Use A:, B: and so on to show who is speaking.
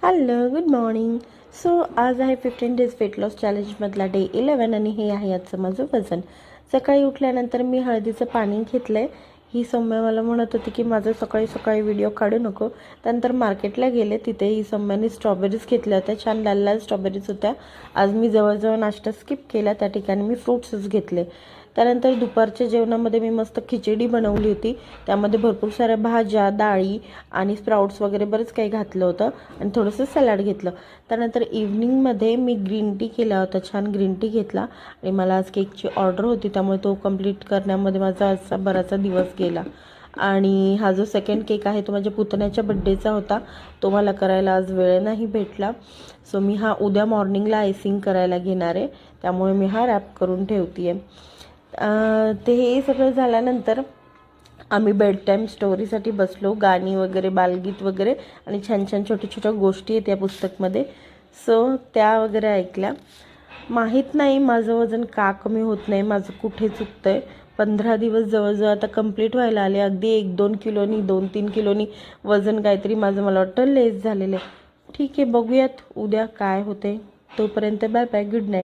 A: Hello, good morning. So आज आहे 15 days weight loss चॅलेंजमधला day 11 आणि हे आहे आजचं माझं वजन. सकाळी उठल्यानंतर मी हळदीचं पाणी घेतलं आहे. ही सौम्या मला म्हणत होती की माझं सकाळी सकाळी व्हिडिओ काढू नको. त्यानंतर मार्केटला गेले, तिथे ही सौम्याने स्ट्रॉबेरीज घेतल्या होत्या. छान लाल लाल स्ट्रॉबेरीज होत्या. आज मी जवळजवळ नाश्ता स्किप केला, त्या ठिकाणी मी फ्रूट्सच घेतले. त्यानंतर दुपारच्या जेवणामध्ये मी मस्त खिचडी बनवली होती. त्यामध्ये भरपूर साऱ्या भाज्या, डाळी आणि स्प्राउट्स वगैरे बरंच काही घातलं होतं आणि थोडंसं सॅलड घेतलं. त्यानंतर इव्हनिंगमध्ये मी ग्रीन टी केला होता. छान ग्रीन टी घेतला आणि मला आज केकची ऑर्डर होती, त्यामुळे तो कंप्लीट करण्यामध्ये माझा असा बराचसा दिवस गेला. आणि हा जो सेकंड केक आहे तो माझ्या पुतण्याच्या बड्डेचा होता. तो मला करायला आज वेळ नाही भेटला. सो मी हा उद्या मॉर्निंगला आयसिंग करायला घेणार आहे, त्यामुळे मी हा रॅप करून ठेवते आहे. ते हे सगळं झाल्यानंतर आम्ही बेड टाईम स्टोरीसाठी बसलो. गाणी वगैरे, बालगीत वगैरे आणि छान छान छोट्या छोट्या गोष्टी आहेत या पुस्तकमध्ये. सो त्या वगैरे ऐकल्या. माहीत नाही माझं वजन का कमी होत नाही, माझं कुठे चुकतं आहे. 15 दिवस जवळजवळ आता कंप्लीट व्हायला आले. अगदी 1-2 किलोनी 2-3 किलोनी वजन काहीतरी माझं मला वाटतं लेस झालेलं आहे. ठीक आहे, बघूयात उद्या काय होते. तोपर्यंत बाय बाय, गुड नाईट.